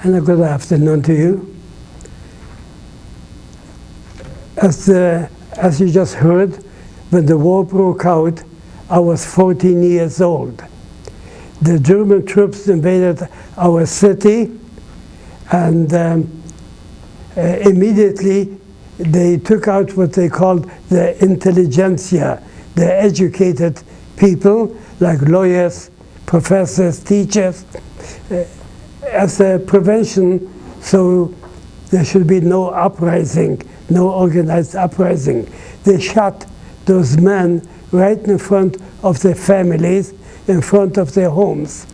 And a good afternoon to you. As you just heard, when the war broke out, I was 14 years old. The German troops invaded our city, and immediately they took out what they called the intelligentsia, the educated people, like lawyers, professors, teachers, as a prevention, so there should be no uprising, no organized uprising. They shot those men right in front of their families, in front of their homes,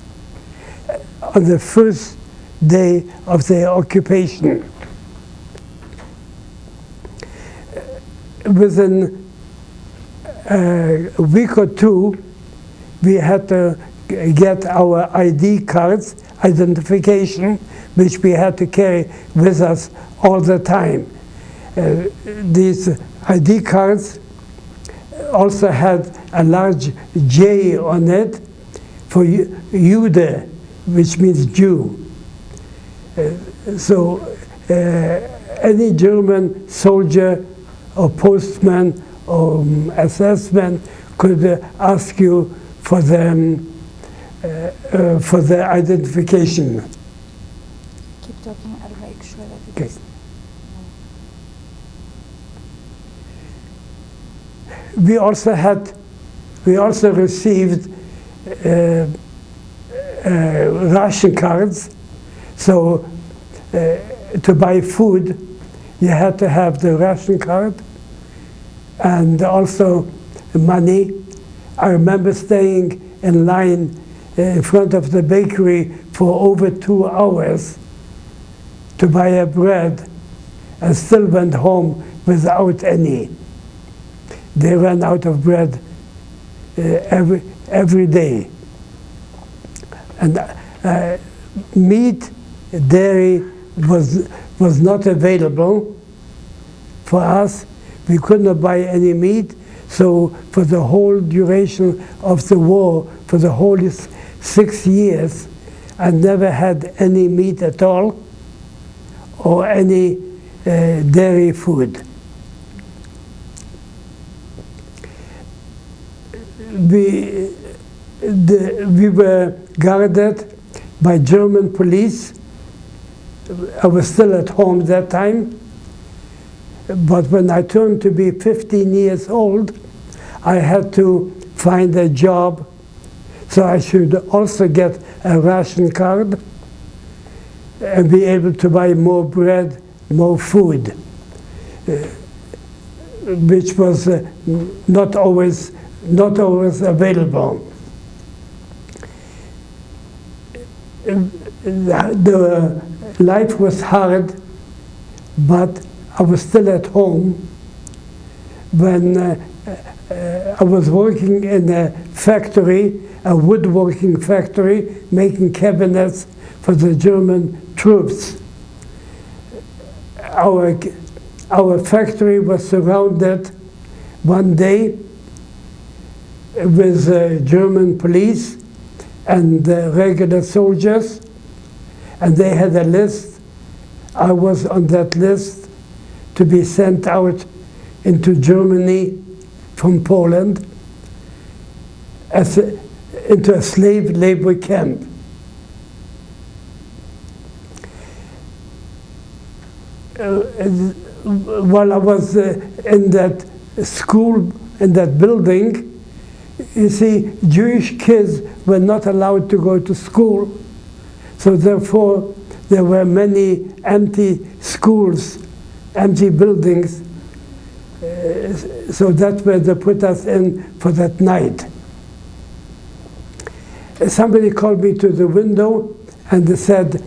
on the first day of their occupation. Within a week or two, we had to get our ID cards, identification, which we had to carry with us all the time. These ID cards also had a large J on it for Jude, which means Jew. So any German soldier or postman or SS man could ask you for the identification. Keep talking, I'll make sure that it Okay. is. We also received ration cards. So to buy food, you had to have the ration card and also money. I remember staying in line in front of the bakery for over 2 hours to buy a bread, and still went home without any. They ran out of bread every day. And meat, dairy was not available for us. We could not buy any meat. So for the whole duration of the war, for the whole 6 years, I never had any meat at all or any dairy food. We were guarded by German police. I was still at home that time. But when I turned to be 15 years old, I had to find a job, so I should also get a ration card and be able to buy more bread, more food, which was not always available. The life was hard, but I was still at home when I was working in a factory, a woodworking factory, making cabinets for the German troops. Our factory was surrounded one day with German police and regular soldiers, and they had a list. I was on that list to be sent out into Germany from Poland into a slave labor camp. While I was in that school, in that building, you see, Jewish kids were not allowed to go to school, so therefore there were many empty schools, empty buildings, so that's where they put us in for that night. Somebody called me to the window and they said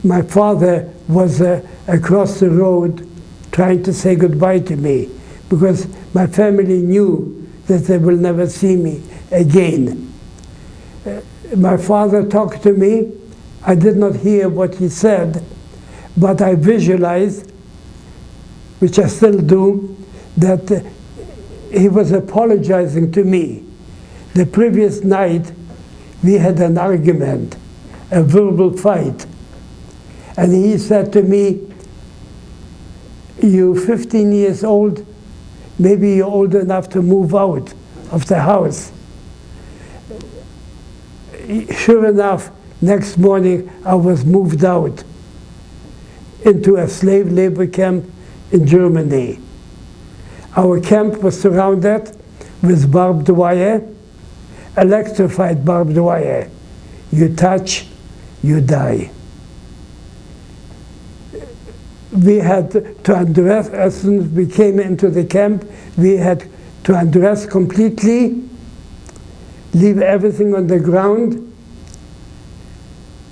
my father was across the road trying to say goodbye to me, because my family knew that they will never see me again. My father talked to me. I did not hear what he said, but I visualized, which I still do, that he was apologizing to me. The previous night, we had an argument, a verbal fight, And he said to me, "You're 15 years old, maybe you're old enough to move out of the house." Sure enough, next morning I was moved out into a slave labor camp in Germany. Our camp was surrounded with barbed wire, electrified barbed wire. You touch, you die. We had to undress, as soon as we came into the camp, we had to undress completely, leave everything on the ground,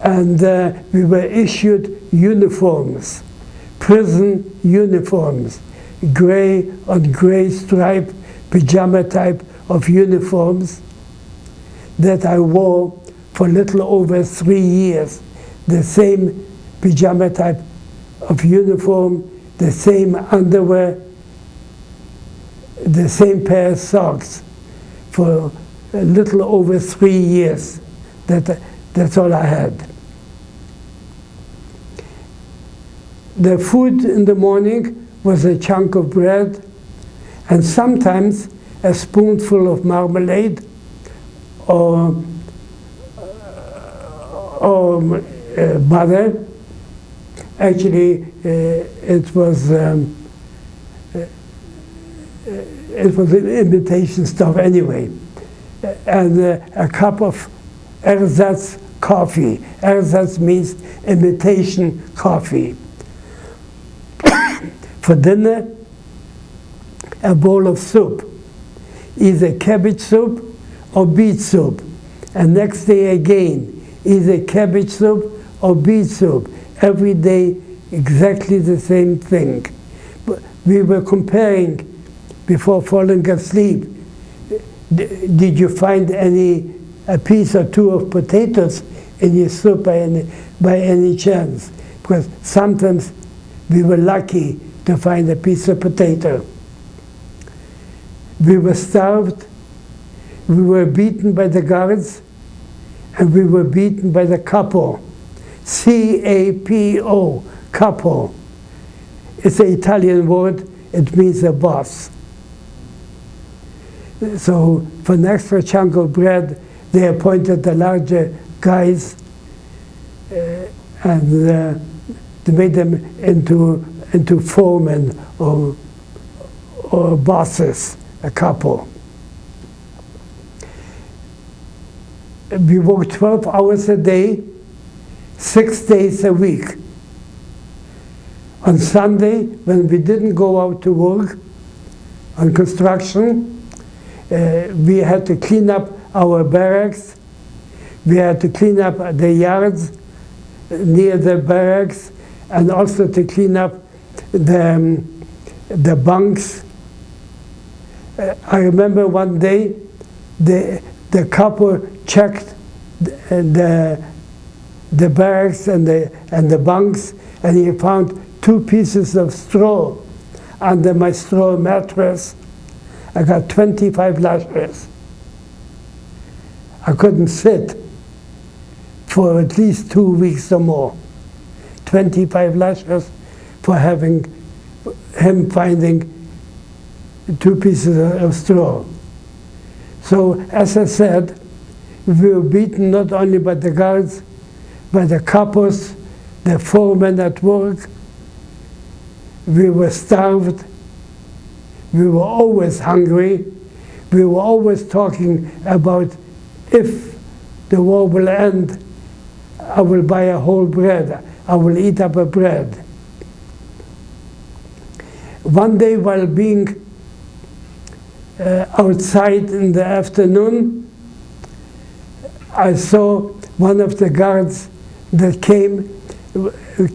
and we were issued uniforms, prison uniforms, gray on gray stripe, pajama type of uniforms that I wore for a little over 3 years. The same pajama type of uniform, the same underwear, the same pair of socks for a little over 3 years. That's all I had. The food in the morning was a chunk of bread and sometimes a spoonful of marmalade or butter. Actually, it was imitation stuff anyway. And a cup of ersatz coffee. Ersatz means imitation coffee. For dinner, a bowl of soup, either cabbage soup or beet soup. And next day again, either cabbage soup or beet soup. Every day, exactly the same thing. But we were comparing before falling asleep. Did you find a piece or two of potatoes in your soup by any chance? Because sometimes we were lucky to find a piece of potato. We were starved, we were beaten by the guards, and we were beaten by the capo. C-A-P-O, capo. It's an Italian word, it means a boss. So for an extra chunk of bread, they appointed the larger guys and they made them into foremen or bosses, a couple. We worked 12 hours a day, 6 days a week. On Sunday, when we didn't go out to work on construction, we had to clean up our barracks. We had to clean up the yards near the barracks, and also to clean up the bunks. I remember one day the couple checked the barracks and the bunks, and he found 2 pieces of straw under my straw mattress. I got 25 lashes. I couldn't sit for at least 2 weeks or more. 25 lashes for having him finding 2 pieces of straw. So, as I said, we were beaten not only by the guards, by the capos, the foremen at work. We were starved. We were always hungry. We were always talking about, if the war will end, I will buy a whole bread. I will eat up a bread. One day, while being outside in the afternoon, I saw one of the guards that came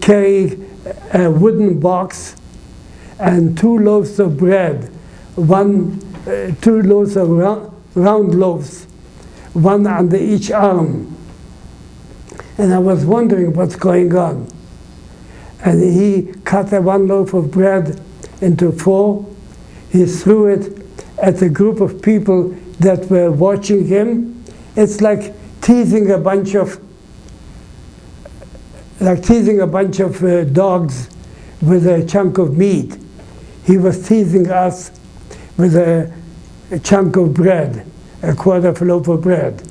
carrying a wooden box and 2 loaves of bread, 2 loaves of round loaves, one under each arm. And I was wondering what's going on. And he cut 1 loaf of bread into 4. He threw it at a group of people that were watching him. It's like teasing a bunch of like teasing a bunch of dogs with a chunk of meat. He was teasing us with a chunk of bread, a quarter of a loaf of bread.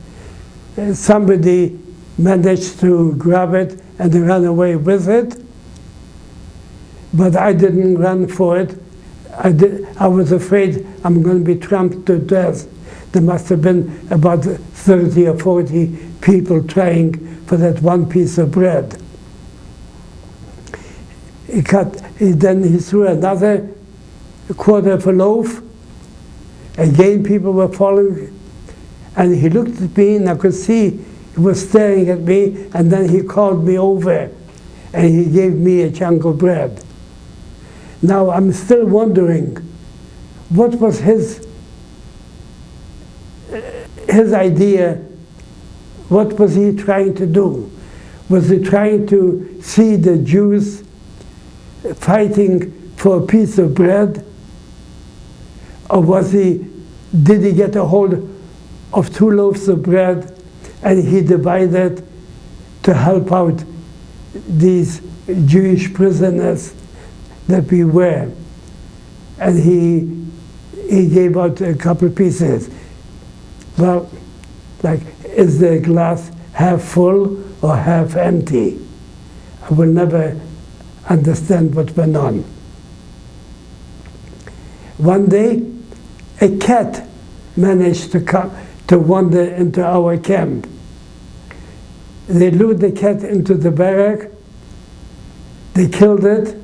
Somebody managed to grab it and run away with it, but I didn't run for it. I was afraid I'm going to be trampled to death. There must have been about 30 or 40 people trying for that one piece of bread. Then he threw another quarter of a loaf. Again, people were following. And he looked at me, and I could see he was staring at me, and then he called me over, and he gave me a chunk of bread. Now, I'm still wondering, what was his idea? What was he trying to do? Was he trying to see the Jews fighting for a piece of bread? Or did he get a hold of 2 loaves of bread and he divided to help out these Jewish prisoners that we were? And he gave out a couple pieces. Well, like, is the glass half full or half empty? I will never understand what went on. One day, a cat managed to wander into our camp. They lured the cat into the barrack. They killed it.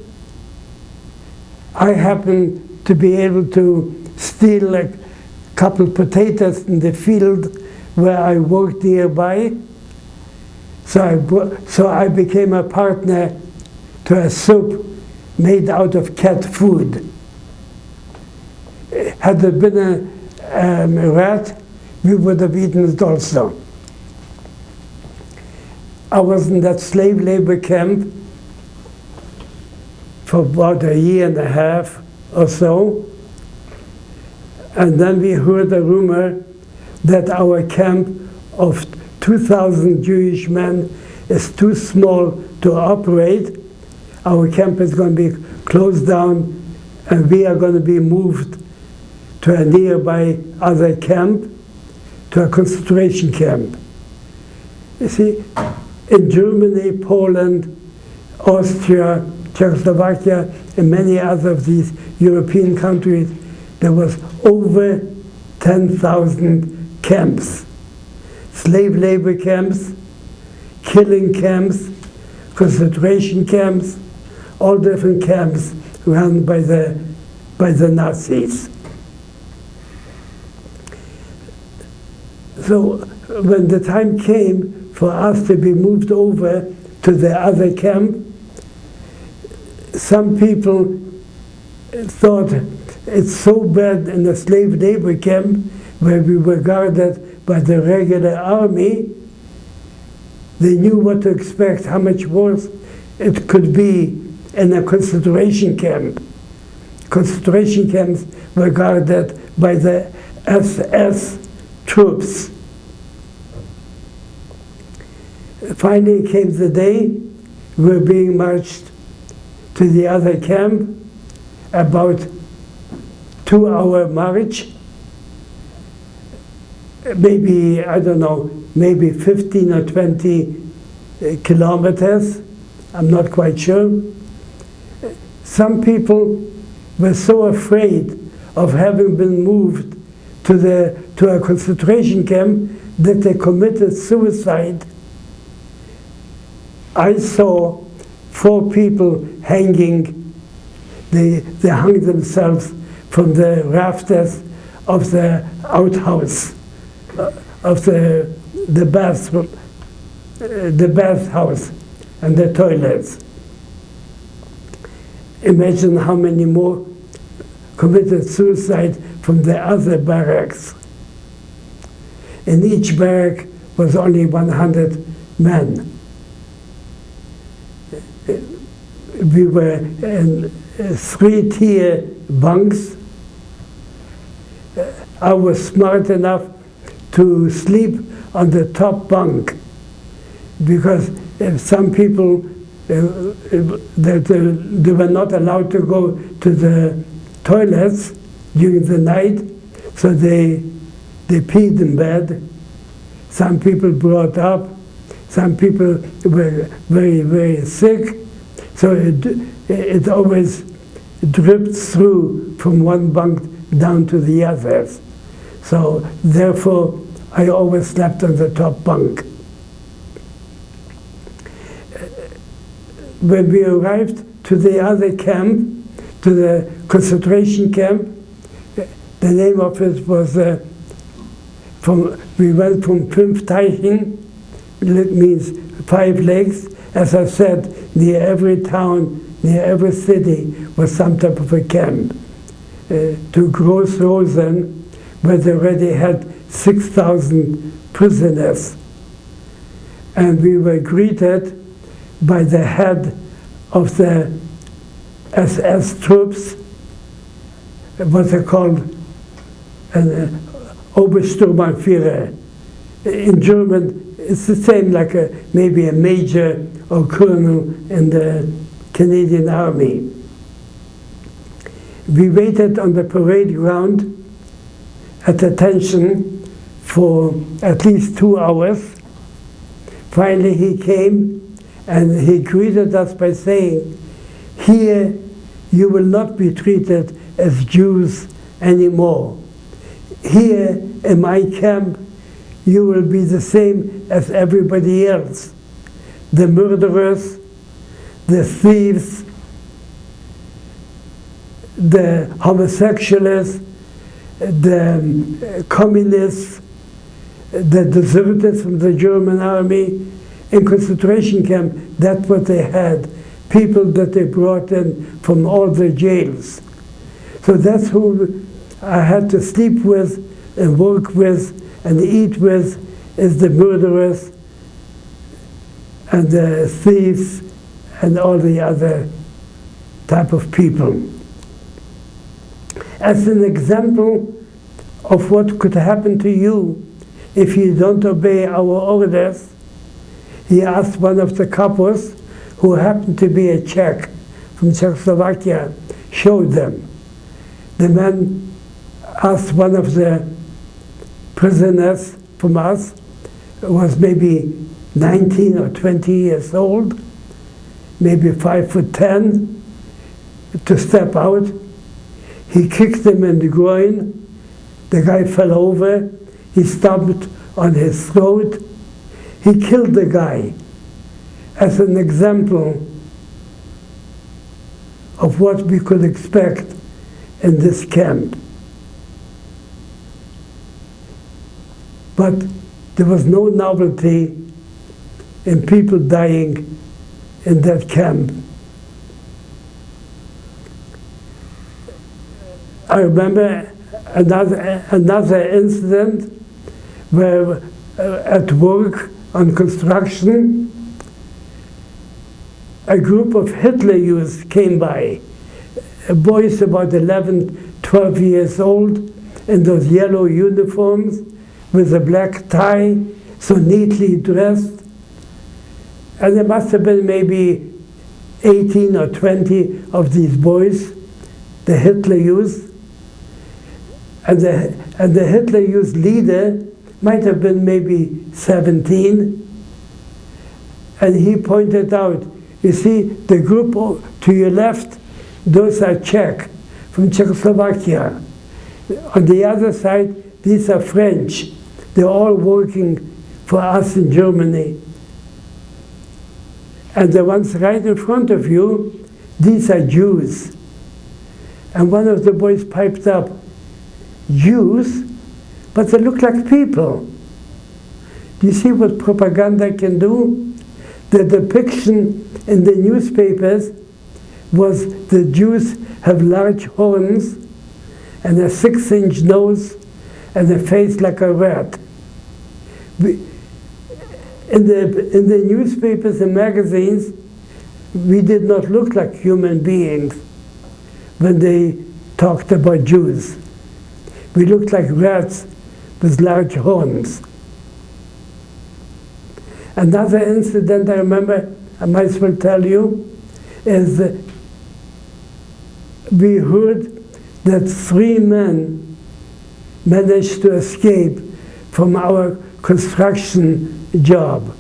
I happened to be able to steal a couple potatoes in the field where I worked nearby. So I became a partner to a soup made out of cat food. Had there been a rat, we would have eaten it also. I was in that slave labor camp for about a year and a half or so. And then we heard a rumor that our camp of 2,000 Jewish men is too small to operate. Our camp is going to be closed down, and we are going to be moved to a nearby other camp, to a concentration camp. You see, in Germany, Poland, Austria, Czechoslovakia, and many other of these European countries, there was over 10,000 camps. Slave labor camps, killing camps, concentration camps, all different camps run by the Nazis. So when the time came for us to be moved over to the other camp, some people thought it's so bad in the slave labor camp where we were guarded by the regular army. They knew what to expect, how much worse it could be in a concentration camp. Concentration camps were guarded by the SS troops. Finally came the day we were being marched to the other camp, about 2-hour march, maybe, I don't know, maybe 15 or 20 kilometers, I'm not quite sure. Some people were so afraid of having been moved to a concentration camp that they committed suicide. I saw 4 people hanging. They hung themselves from the rafters of the outhouse, of the bathroom, the bathhouse, and the toilets. Imagine how many more committed suicide from the other barracks. In each barrack was only 100 men. We were in 3-tier bunks. I was smart enough to sleep on the top bunk, because if some people that they were not allowed to go to the toilets during the night, so they peed in bed. Some people brought up, some people were very, very sick, so it always dripped through from one bunk down to the others. So therefore, I always slept on the top bunk. When we arrived to the other camp, to the concentration camp, the name of it was, we went from 5 Teichen, it means 5 lakes. As I said, near every town, near every city was some type of a camp. To Großrosen, where they already had 6,000 prisoners. And we were greeted by the head of the SS troops, what they called an Obersturmbannführer. In German, it's the same like maybe a major or colonel in the Canadian Army. We waited on the parade ground at attention for at least 2 hours. Finally he came and he greeted us by saying, "Here you will not be treated as Jews anymore. Here in my camp you will be the same as everybody else. The murderers, the thieves, the homosexuals, the communists, the deserters from the German army." In concentration camp, that's what they had. People that they brought in from all the jails. So that's who I had to sleep with and work with and eat with, is the murderers and the thieves and all the other type of people. As an example of what could happen to you if you don't obey our orders, he asked one of the couples, who happened to be a Czech from Czechoslovakia, showed them. The man asked one of the prisoners from us, was maybe 19 or 20 years old, maybe 5'10", to step out. He kicked him in the groin. The guy fell over. He stomped on his throat. He killed the guy as an example of what we could expect in this camp. But there was no novelty in people dying in that camp. I remember another incident where at work on construction, a group of Hitler youths came by, boys about 11, 12 years old, in those yellow uniforms with a black tie, so neatly dressed. And there must have been maybe 18 or 20 of these boys, the Hitler youth. And the Hitler youth leader might have been maybe 17. And he pointed out, you see, the group to your left, those are Czech, from Czechoslovakia. On the other side, these are French. They're all working for us in Germany. And the ones right in front of you, these are Jews. And one of the boys piped up, "Jews? But they look like people." Do you see what propaganda can do? The depiction in the newspapers was the Jews have large horns and a 6-inch nose and a face like a rat. In the newspapers and magazines, we did not look like human beings when they talked about Jews. We looked like rats with large horns. Another incident I remember I might as well tell you, is that we heard that 3 men managed to escape from our construction job.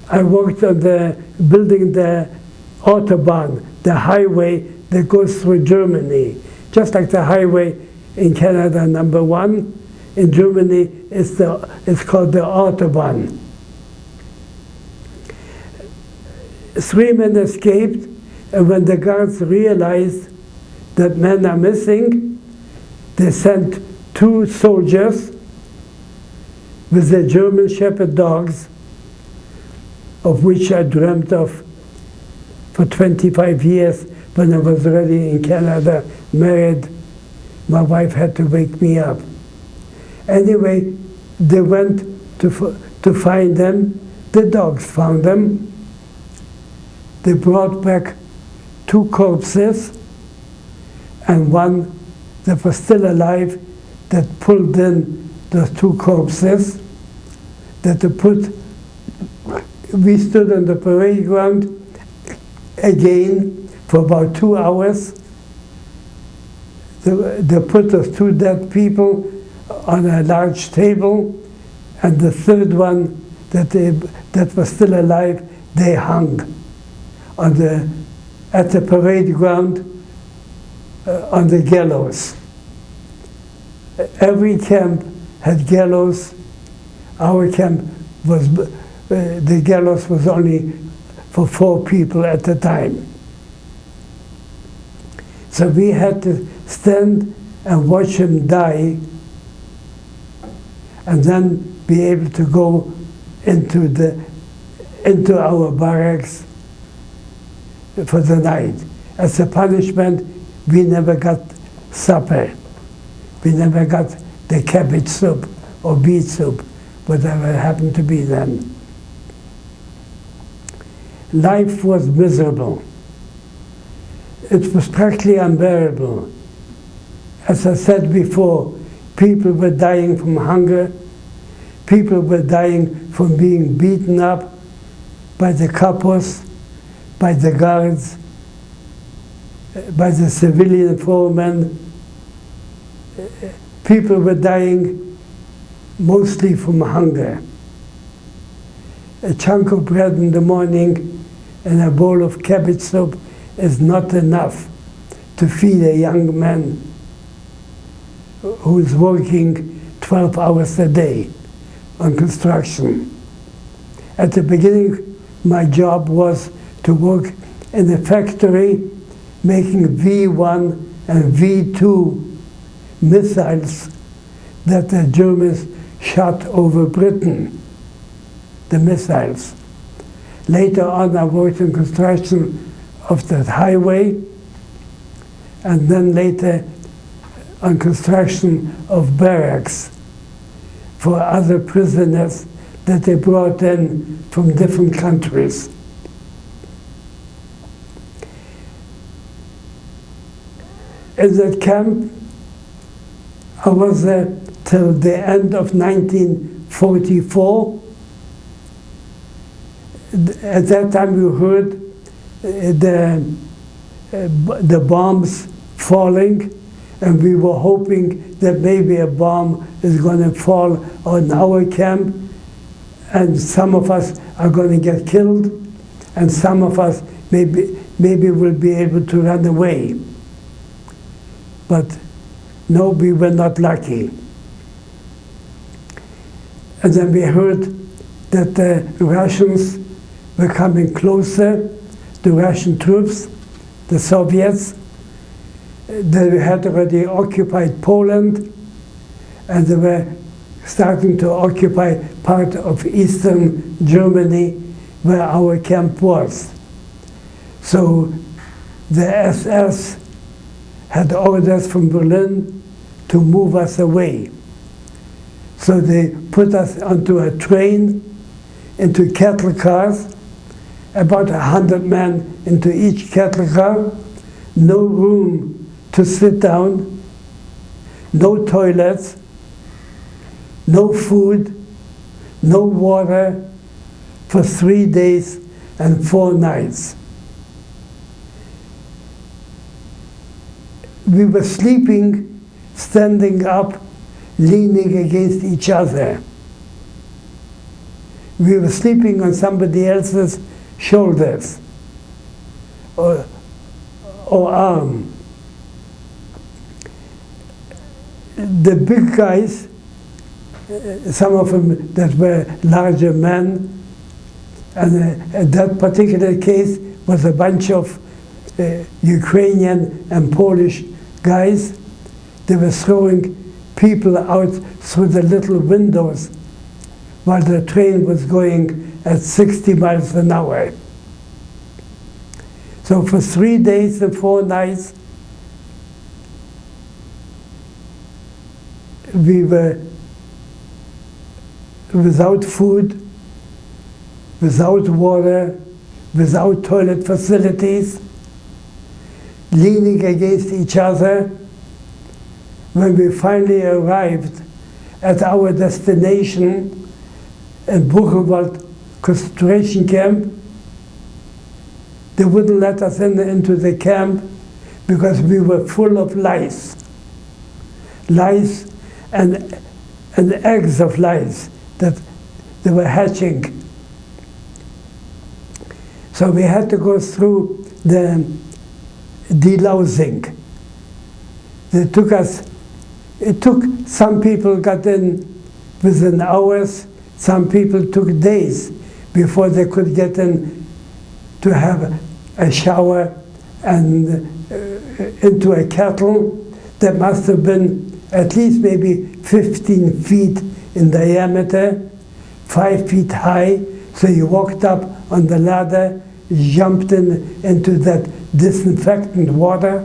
I worked on the building the Autobahn, the highway that goes through Germany. Just like the highway in Canada, number 1, in Germany it's called the Autobahn. 3 men escaped, and when the guards realized that men are missing, they sent 2 soldiers with the German Shepherd dogs, of which I dreamt of for 25 years when I was already in Canada, married. My wife had to wake me up. Anyway, they went to find them. The dogs found them. They brought back 2 corpses and one that was still alive that pulled in those 2 corpses that they put. We stood on the parade ground again for about 2 hours. They put those 2 dead people on a large table, and the 3rd one that was still alive, they hung at the parade ground on the gallows. Every camp had gallows. Our camp was, the gallows was only for 4 people at the time. So we had to stand and watch him die, and then be able to go into our barracks for the night. As a punishment, we never got supper. We never got the cabbage soup or beet soup, whatever happened to be then. Life was miserable. It was practically unbearable. As I said before, people were dying from hunger. People were dying from being beaten up by the capos, by the guards, by the civilian foremen. People were dying mostly from hunger. A chunk of bread in the morning and a bowl of cabbage soup is not enough to feed a young man who's working 12 hours a day on construction. At the beginning, my job was to work in a factory making V-1 and V-2 missiles that the Germans shot over Britain, the missiles. Later on, I worked in construction of that highway, and then later on construction of barracks for other prisoners that they brought in from different countries. In that camp, I was there till the end of 1944. At that time, you heard the bombs falling, and we were hoping that maybe a bomb is going to fall on our camp, and some of us are going to get killed, and some of us maybe will be able to run away. But no, we were not lucky. And then we heard that the Russians were coming closer, the Russian troops, the Soviets. They had already occupied Poland, and they were starting to occupy part of eastern Germany where our camp was. So the SS had orders from Berlin to move us away. So they put us onto a train, into cattle cars, about 100 men into each cattle car, no room to sit down, no toilets, no food, no water, for 3 days and 4 nights. We were sleeping, standing up, leaning against each other. We were sleeping on somebody else's shoulders or arm. The big guys, some of them that were larger men, and that particular case was a bunch of Ukrainian and Polish guys. They were throwing people out through the little windows while the train was going at 60 miles an hour. So for 3 days and 4 nights, we were without food, without water, without toilet facilities, leaning against each other. When we finally arrived at our destination in Buchenwald concentration camp, they wouldn't let us into the camp because we were full of lice. Lice and eggs of lice that they were hatching. So we had to go through the delousing. Some people got in within hours, some people took days before they could get in to have a shower and into a kettle that must have been at least maybe 15 feet in diameter, 5 feet high. So you walked up on the ladder, jumped into that disinfectant water.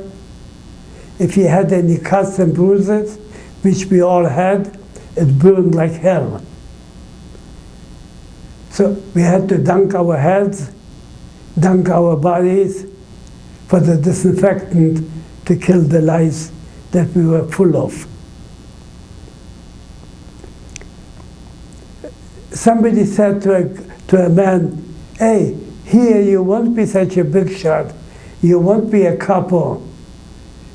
If you had any cuts and bruises, which we all had, it burned like hell. So we had to dunk our heads, dunk our bodies for the disinfectant to kill the lice that we were full of. Somebody said to a man, "Hey, here you won't be such a big shot. You won't be a couple,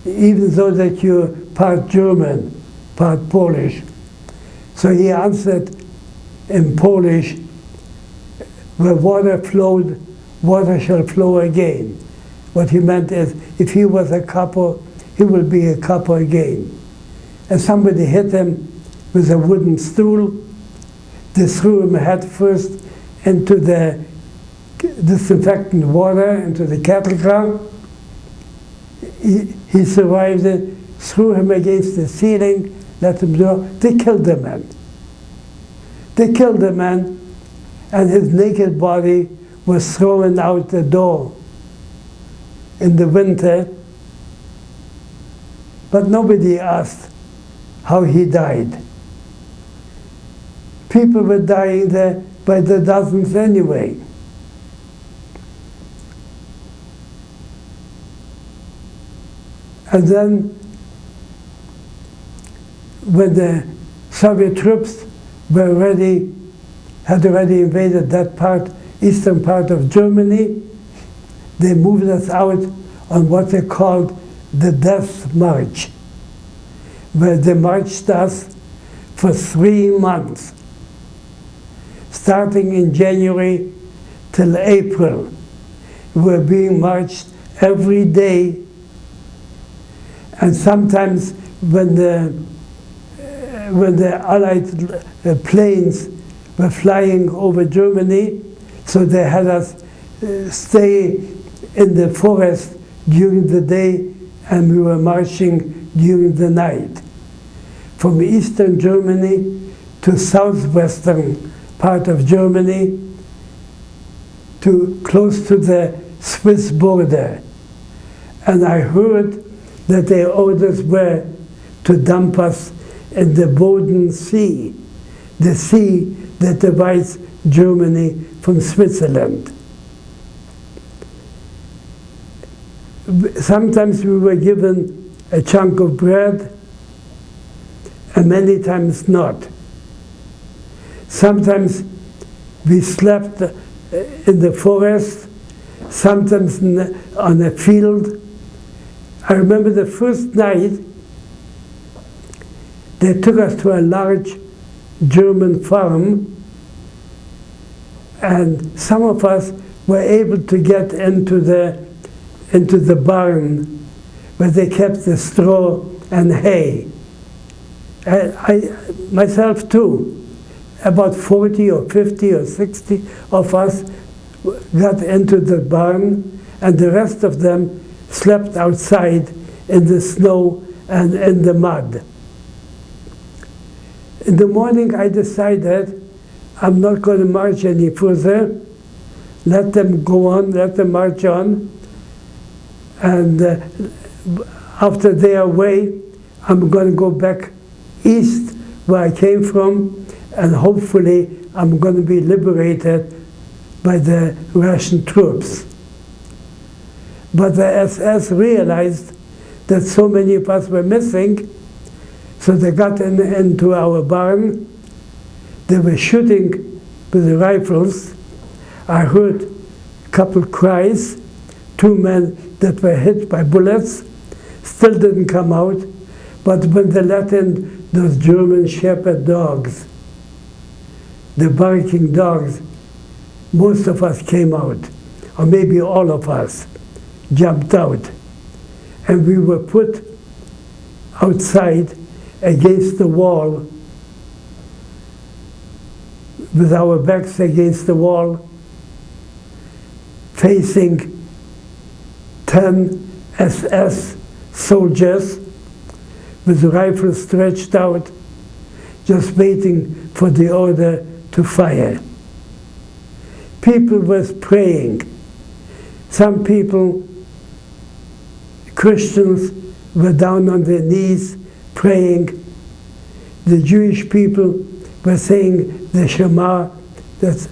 even though that you're part German, part Polish." So he answered in Polish, "Where water flowed, water shall flow again." What he meant is, if he was a couple, he will be a couple again. And somebody hit him with a wooden stool. They threw him head first into the disinfectant water, into the kettle ground. He survived it, threw him against the ceiling, let him go. They killed the man. They killed the man, and his naked body was thrown out the door in the winter. But nobody asked how he died. People were dying there by the dozens anyway. And then, when the Soviet troops were had already invaded that part, eastern part of Germany, they moved us out on what they called the Death March, where they marched us for 3 months, starting in January till April. We were being marched every day, and sometimes when the Allied planes were flying over Germany, so they had us stay in the forest during the day, and we were marching during the night. From eastern Germany to southwestern part of Germany, to close to the Swiss border. And I heard that their orders were to dump us in the Boden Sea, the sea that divides Germany from Switzerland. Sometimes we were given a chunk of bread, and many times not. Sometimes We slept in the forest, sometimes on a field. I remember the first night they took us to a large German farm, and some of us were able to get into the barn where they kept the straw and hay. I myself too. About 40 or 50 or 60 of us got into the barn, and the rest of them slept outside in the snow and in the mud. In the morning I decided I'm not going to march any further. Let them go on, let them march on. And after they are away, I'm going to go back east where I came from, and hopefully I'm going to be liberated by the Russian troops. But the SS realized that so many of us were missing, so they got into our barn. They were shooting with the rifles. I heard a couple cries, 2 men that were hit by bullets, still didn't come out, but when they let in those German shepherd dogs, the barking dogs, most of us came out, or maybe all of us jumped out, and we were put outside against the wall, with our backs against the wall, facing 10 SS soldiers with rifles stretched out, just waiting for the order to fire. People were praying. Some people, Christians, were down on their knees praying. The Jewish people were saying the Shema, that's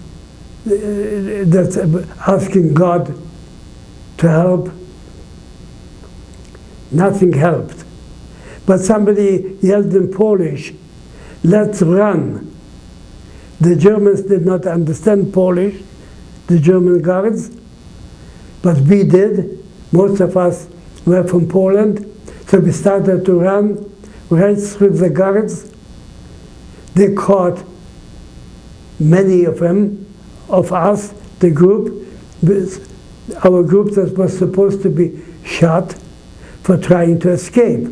asking God to help. Nothing helped. But somebody yelled in Polish, "Let's run." The Germans did not understand Polish, the German guards, but we did. Most of us were from Poland, so we started to run right through the guards. They caught many of them, of us, the group, our group that was supposed to be shot for trying to escape.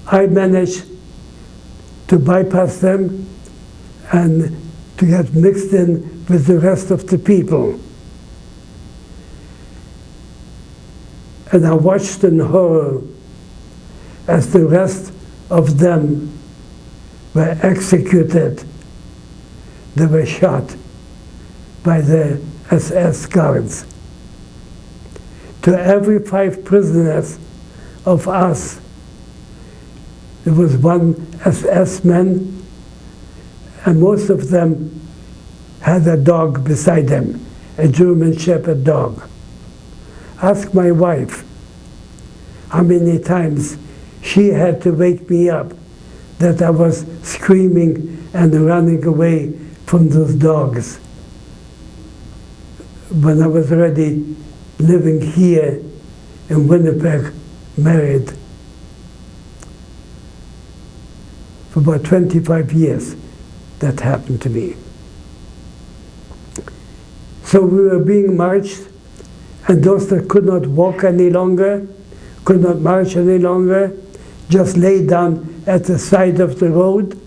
I managed to bypass them and to get mixed in with the rest of the people. And I watched in horror as the rest of them were executed. They were shot by the SS guards. To every 5 prisoners of us, there was 1 SS man, and most of them had a dog beside them, a German shepherd dog. Ask my wife how many times she had to wake me up that I was screaming and running away from those dogs. When I was already living here in Winnipeg, married. For about 25 years, that happened to me. So we were being marched, and those that could not walk any longer, could not march any longer, just lay down at the side of the road.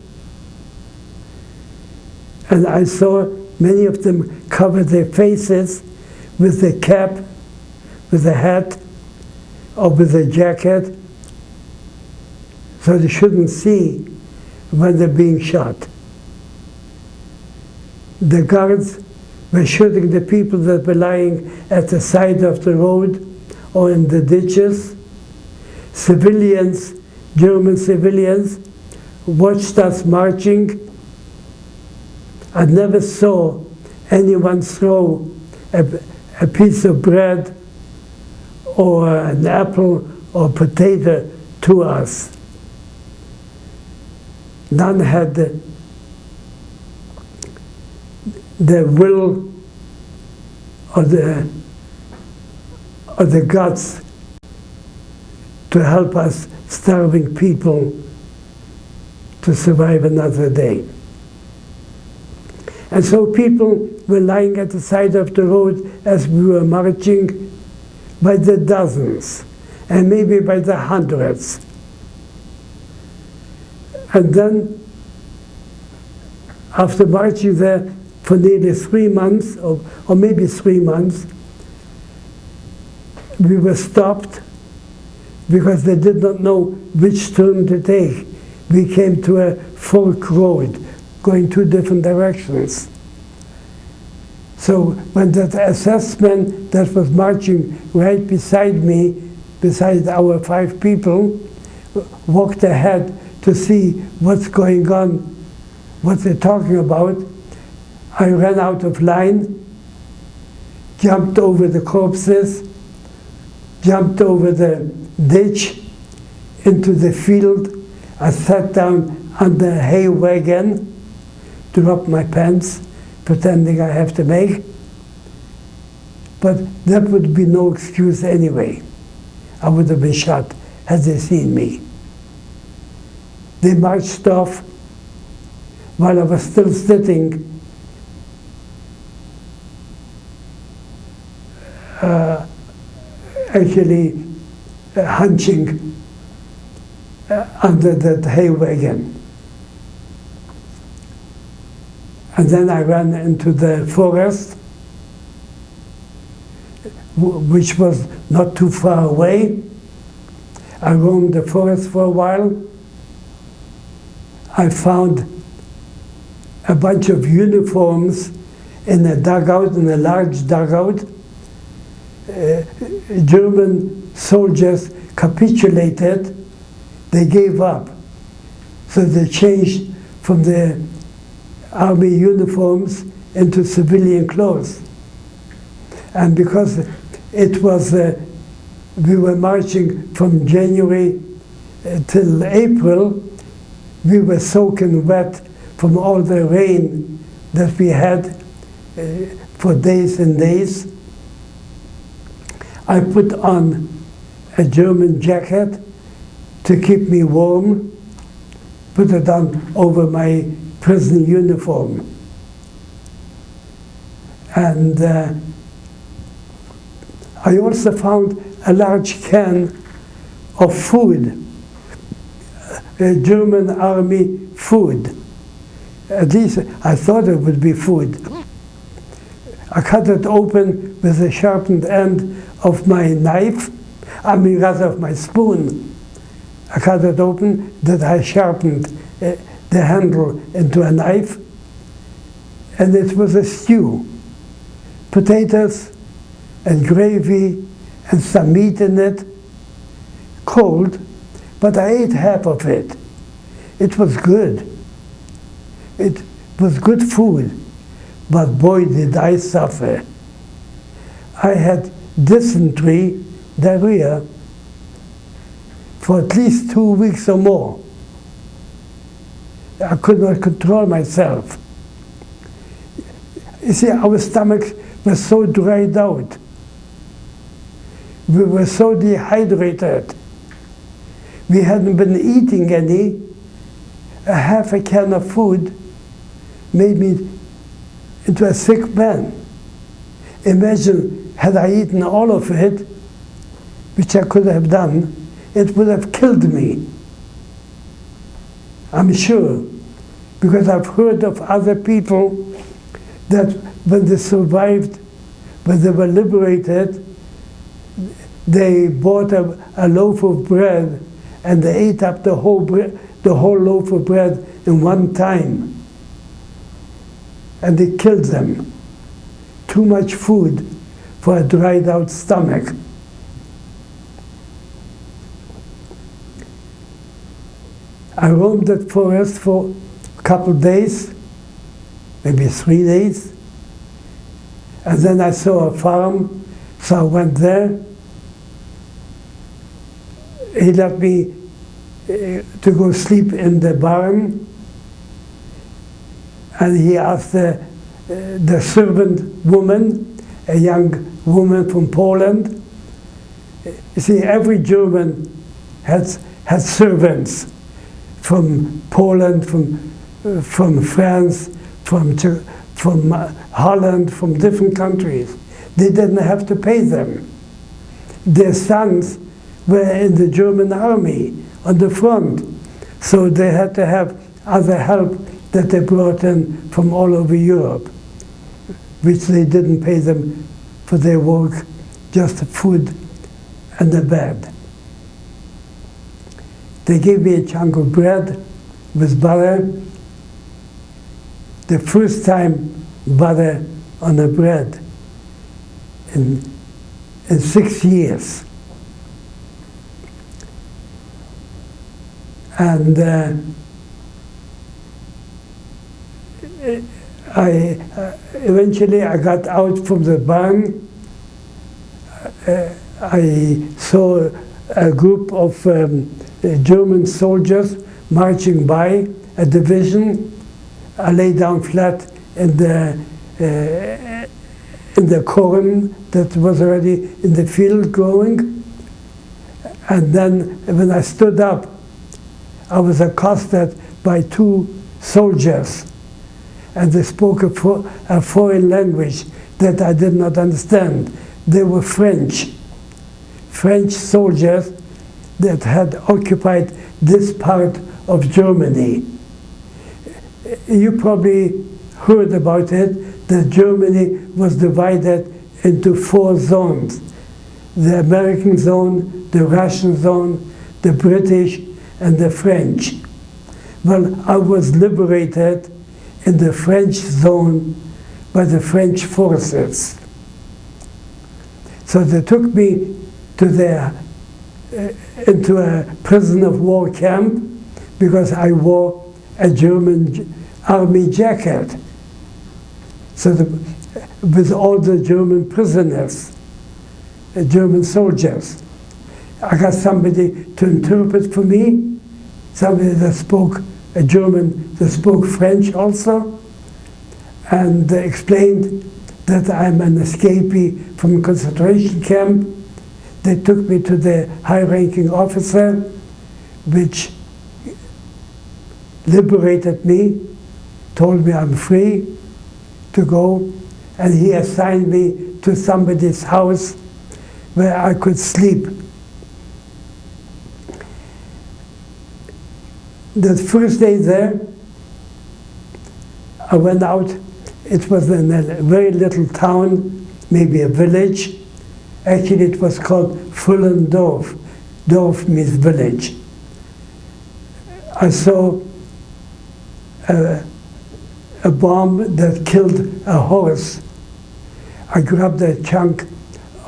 And I saw many of them cover their faces with a cap, with a hat, or with a jacket, so they shouldn't see when they're being shot. The guards were shooting the people that were lying at the side of the road or in the ditches. Civilians, German civilians, watched us marching. I never saw anyone throw a piece of bread or an apple or potato to us. None had the will or the guts to help us starving people to survive another day. And so people were lying at the side of the road as we were marching by the dozens, and maybe by the hundreds. And then, after marching there for nearly 3 months, or maybe 3 months, we were stopped because they did not know which turn to take. We came to a fork road, going 2 different directions. So when that assessment that was marching right beside me, beside our 5 people, walked ahead to see what's going on, what they're talking about, I ran out of line, jumped over the corpses, jumped over the ditch into the field. I sat down under a hay wagon, dropped my pants, pretending I have to make. But that would be no excuse anyway. I would have been shot had they seen me. They marched off while I was still sitting actually hunching under that hay wagon. And then I ran into the forest, which was not too far away. I roamed the forest for a while. I found a bunch of uniforms in a dugout, in a large dugout. German soldiers capitulated. They gave up. So they changed from the army uniforms into civilian clothes. And because it was, we were marching from January till April, we were soaking wet from all the rain that we had for days and days. I put on a German jacket to keep me warm, put it on over my prison uniform. And I also found a large can of food, German army food. At least I thought it would be food. I cut it open with the sharpened end of my knife, rather of my spoon. I cut it open, that I sharpened the handle into a knife, and it was a stew. Potatoes and gravy and some meat in it, cold, but I ate half of it. It was good. It was good food, but boy did I suffer. I had dysentery, diarrhea, for at least 2 weeks or more. I could not control myself. You see, our stomachs were so dried out. We were so dehydrated. We hadn't been eating any. A half a can of food made me into a sick man. Imagine, had I eaten all of it, which I could have done, it would have killed me. I'm sure, because I've heard of other people that when they survived, when they were liberated, they bought a loaf of bread and they ate up the whole loaf of bread in one time. And they killed them. Too much food for a dried out stomach. I roamed that forest for a couple of days, maybe 3 days. And then I saw a farm, so I went there. He let me to go sleep in the barn. And he asked the the servant woman, a young woman from Poland. You see, every German has servants from Poland, from France, from Holland, from different countries. They didn't have to pay them. Their sons were in the German army on the front, so they had to have other help that they brought in from all over Europe, which they didn't pay them for their work, just the food and the bed. They gave me a chunk of bread with butter. The first time butter on the bread in 6 years. And eventually I got out from the barn. I saw a group of German soldiers marching by, a division. I lay down flat in the corn that was already in the field growing. And then when I stood up, I was accosted by 2 soldiers, and they spoke a foreign language that I did not understand. They were French soldiers that had occupied this part of Germany. You probably heard about it, that Germany was divided into 4 zones: the American zone, the Russian zone, the British, and the French. Well, I was liberated in the French zone by the French forces. So they took me to into a prison of war camp because I wore a German army jacket. So with all the German prisoners, German soldiers. I got somebody to interpret for me, somebody that spoke a German, that spoke French also, and they explained that I'm an escapee from a concentration camp. They took me to the high-ranking officer, which liberated me, told me I'm free to go, and he assigned me to somebody's house where I could sleep. The first day there, I went out. It was in a very little town, maybe a village. Actually, it was called Fullendorf. Dorf means village. I saw a bomb that killed a horse. I grabbed a chunk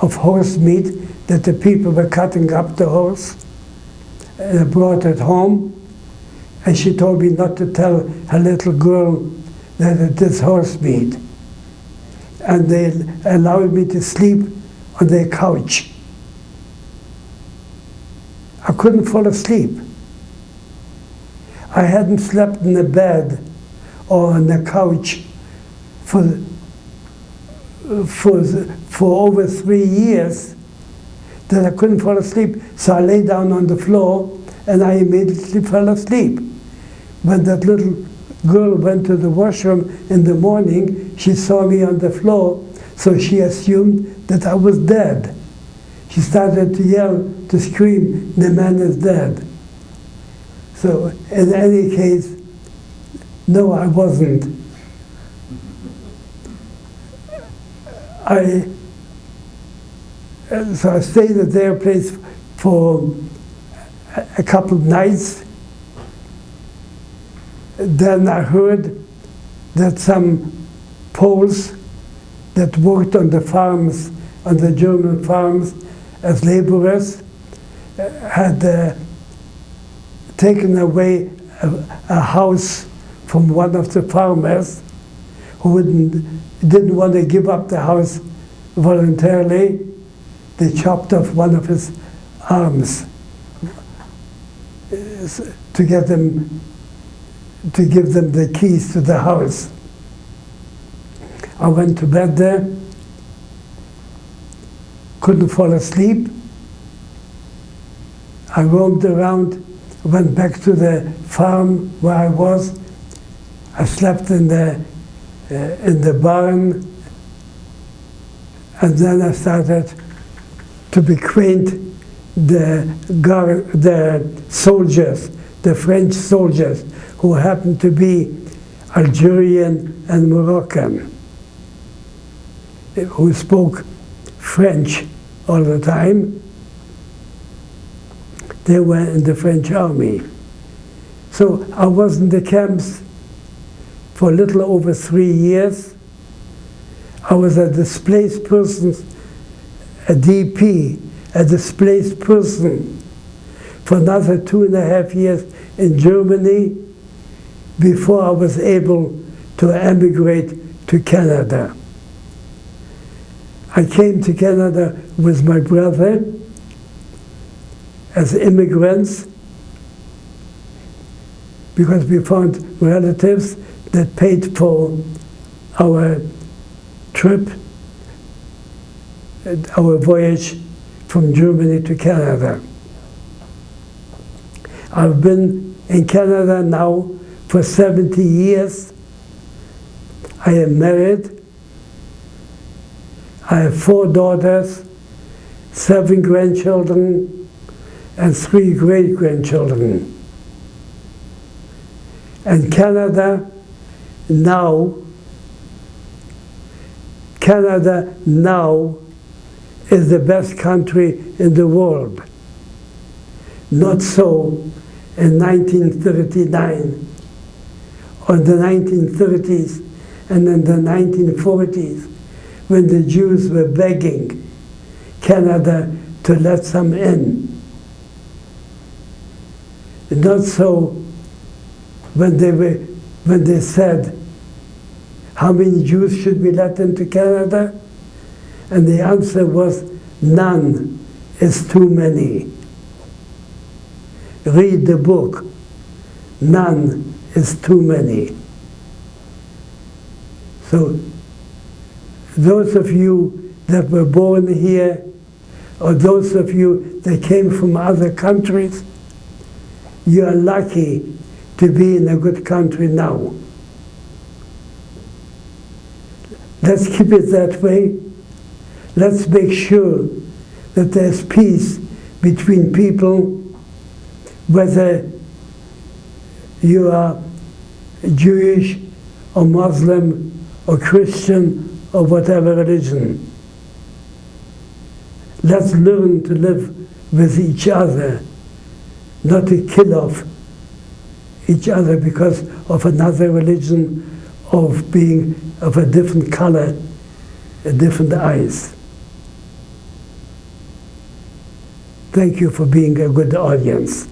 of horse meat that the people were cutting up the horse, and I brought it home. And she told me not to tell her little girl that it is horse meat. And they allowed me to sleep on their couch. I couldn't fall asleep. I hadn't slept in a bed or on a couch for over 3 years that I couldn't fall asleep. So I lay down on the floor and I immediately fell asleep. When that little girl went to the washroom in the morning, she saw me on the floor, so she assumed that I was dead. She started to yell, to scream, "The man is dead." So in any case, no, I wasn't. So I stayed at their place for a couple of nights. Then I heard that some Poles that worked on the farms, on the German farms as laborers, had taken away a house from one of the farmers who didn't want to give up the house voluntarily. They chopped off one of his arms to give them the keys to the house. I went to bed there, couldn't fall asleep. I roamed around, went back to the farm where I was. I slept in the barn, and then I started to acquaint the soldiers, the French soldiers, who happened to be Algerian and Moroccan, who spoke French all the time. They were in the French army. So I was in the camps for a little over 3 years. I was a displaced person, a DP, a displaced person, for another 2.5 years in Germany before I was able to emigrate to Canada. I came to Canada with my brother as immigrants because we found relatives that paid for our trip, our voyage from Germany to Canada. I've been in Canada now for 70 years. I am married. I have 4 daughters, 7 grandchildren, and 3 great-grandchildren. And Canada now is the best country in the world. Not so in 1939, or the 1930s, and in the 1940s, when the Jews were begging Canada to let them in. Not so when they said, how many Jews should we let into Canada? And the answer was, none is too many. Read the book. None is too many. So those of you that were born here, or those of you that came from other countries, you are lucky to be in a good country now. Let's keep it that way. Let's make sure that there's peace between people, whether you are Jewish or Muslim or Christian or whatever religion. Let's learn to live with each other, not to kill off each other because of another religion, of being of a different color, a different eyes. Thank you for being a good audience.